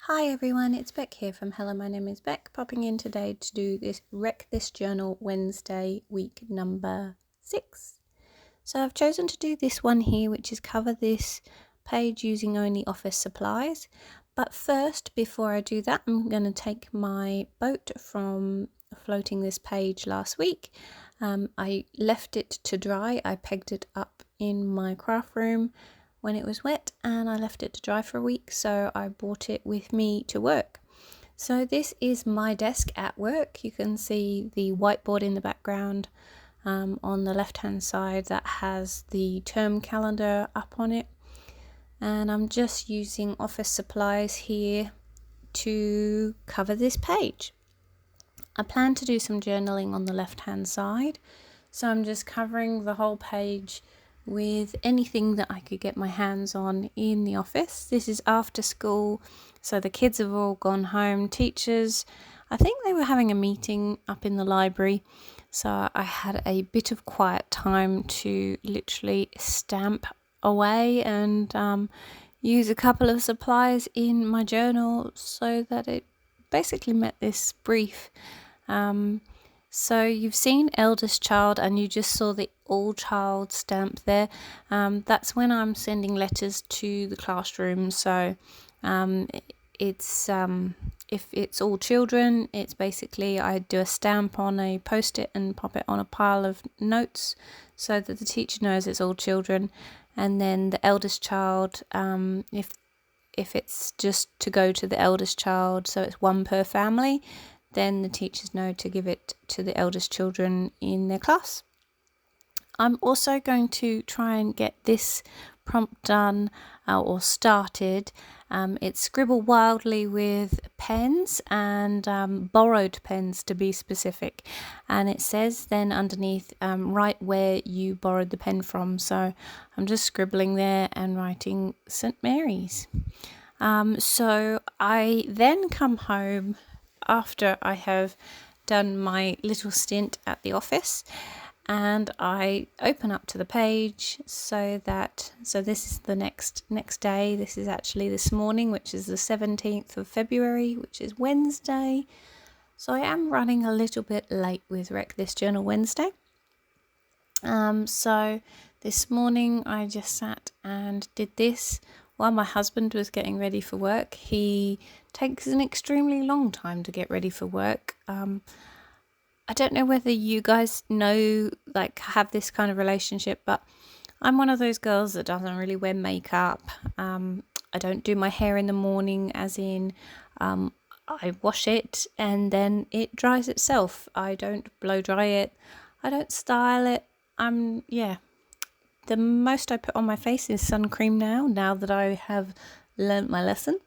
Hi everyone, it's Beck here from Hello, my name is Beck, popping in today to do this Wreck This Journal Wednesday week number 6. So I've chosen to do this one here, which is cover this page using only office supplies. But first, before I do that, I'm going to take my boat from floating this page last week. I left it to dry. I pegged it up in my craft room when it was wet and I left it to dry for a week, so I brought it with me to work. So this is my desk at work. You can see the whiteboard in the background on the left hand side that has the term calendar up on it, and I'm just using office supplies here to cover this page. I plan to do some journaling on the left hand side, so I'm just covering the whole page with anything that I could get my hands on in the office. This is after school, so the kids have all gone home. Teachers, I think they were having a meeting up in the library, so I had a bit of quiet time to literally stamp away and use a couple of supplies in my journal so that it basically met this brief. So you've seen eldest child and you just saw the all child stamp there. That's when I'm sending letters to the classroom. So it's if it's all children, it's basically I do a stamp on a post-it and pop it on a pile of notes so that the teacher knows it's all children. And then the eldest child, if it's just to go to the eldest child, so it's one per family, then the teachers know to give it to the eldest children in their class. I'm also going to try and get this prompt done or started. It's scribble wildly with pens and borrowed pens, to be specific, and it says then underneath write where you borrowed the pen from. So I'm just scribbling there and writing St Mary's. So I then come home after I have done my little stint at the office, and I open up to the page so this is the next day. This is actually this morning, which is the 17th of February, which is Wednesday. So I am running a little bit late with Wreck This Journal Wednesday. So this morning I just sat and did this while my husband was getting ready for work. He takes an extremely long time to get ready for work. I don't know whether you guys know, have this kind of relationship, but I'm one of those girls that doesn't really wear makeup. I don't do my hair in the morning, as in I wash it and then it dries itself. I don't blow dry it. I don't style it. The most I put on my face is sun cream now that I have learnt my lesson.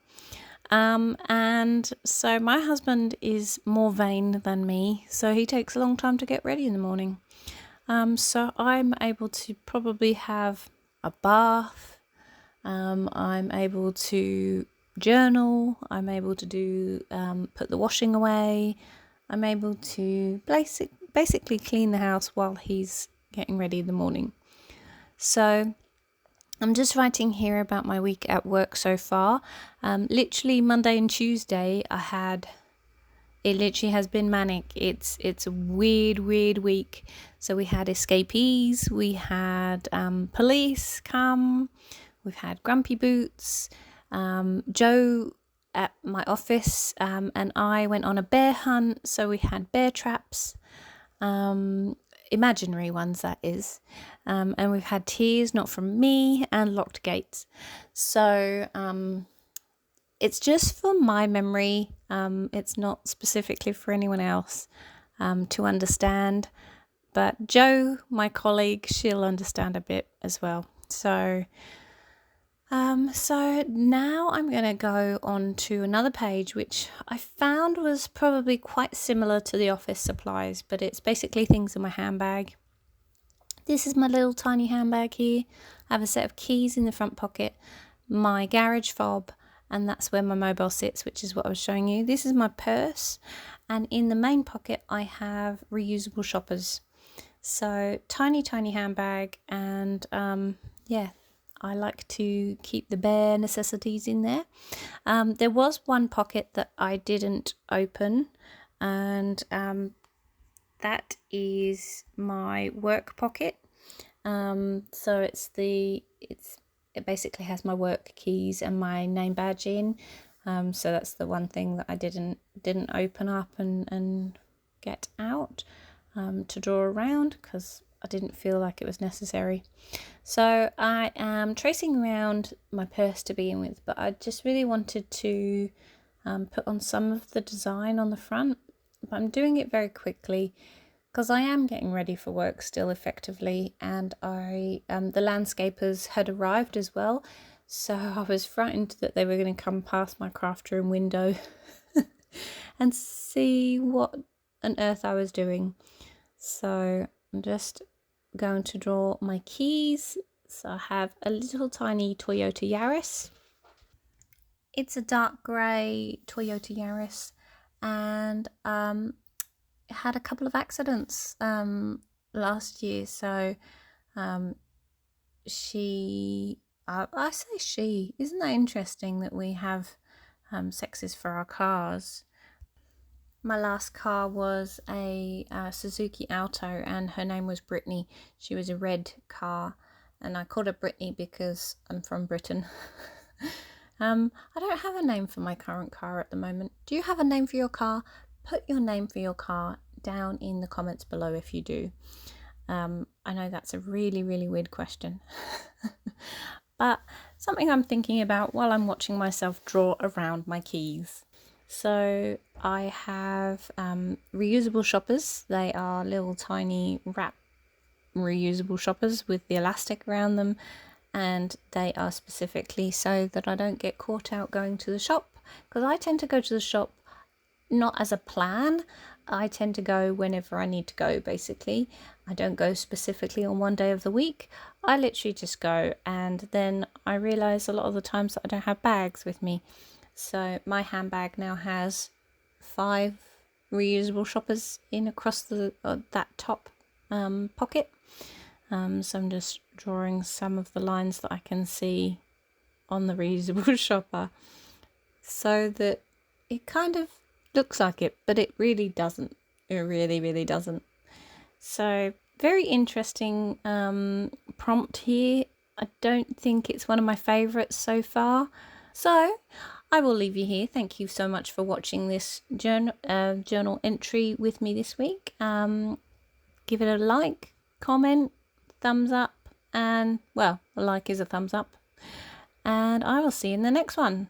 And so my husband is more vain than me, so he takes a long time to get ready in the morning. So I'm able to probably have a bath. I'm able to journal. I'm able to do put the washing away. I'm able to basically clean the house while he's getting ready in the morning. So I'm just writing here about my week at work so far. Literally Monday and Tuesday it literally has been manic. It's a weird week. So we had escapees, we had police come, we've had grumpy boots, Joe at my office and I went on a bear hunt, so we had bear traps. Imaginary ones, that is, and we've had tears not from me and locked gates. So it's just for my memory. It's not specifically for anyone else to understand, but Jo, my colleague, she'll understand a bit as well. So now I'm going to go on to another page, which I found was probably quite similar to the office supplies, but it's basically things in my handbag. This is my little tiny handbag here. I have a set of keys in the front pocket, my garage fob, and that's where my mobile sits, which is what I was showing you. This is my purse, and in the main pocket I have reusable shoppers. So tiny handbag, and I like to keep the bare necessities in there. There was one pocket that I didn't open, and that is my work pocket. So it basically has my work keys and my name badge in. So that's the one thing that I didn't open up and get out to draw around, because I didn't feel like it was necessary. So I am tracing around my purse to begin with, but I just really wanted to put on some of the design on the front. But I'm doing it very quickly because I am getting ready for work still effectively, and the landscapers had arrived as well, so I was frightened that they were going to come past my craft room window and see what on earth I was doing. So I'm just going to draw my keys. So I have a little tiny Toyota Yaris. It's a dark grey Toyota Yaris, and it had a couple of accidents last year. So I say she, isn't that interesting that we have sexes for our cars? My last car was a Suzuki Alto, and her name was Brittany. She was a red car, and I called her Brittany because I'm from Britain. I don't have a name for my current car at the moment. Do you have a name for your car? Put your name for your car down in the comments below if you do. I know that's a really, really weird question, but something I'm thinking about while I'm watching myself draw around my keys. So I have reusable shoppers. They are little tiny wrap reusable shoppers with the elastic around them, and they are specifically so that I don't get caught out going to the shop, because I tend to go to the shop not as a plan. I tend to go whenever I need to go, basically. I don't go specifically on one day of the week. I literally just go, and then I realise a lot of the times that I don't have bags with me. So my handbag now has 5 reusable shoppers in across that top pocket. So I'm just drawing some of the lines that I can see on the reusable shopper, so that it kind of looks like it, but it really doesn't. It really, really doesn't. So very interesting prompt here. I don't think it's one of my favourites so far. So I will leave you here. Thank you so much for watching this journal entry with me this week. Give it a like, comment, thumbs up, and well, a like is a thumbs up. And I will see you in the next one.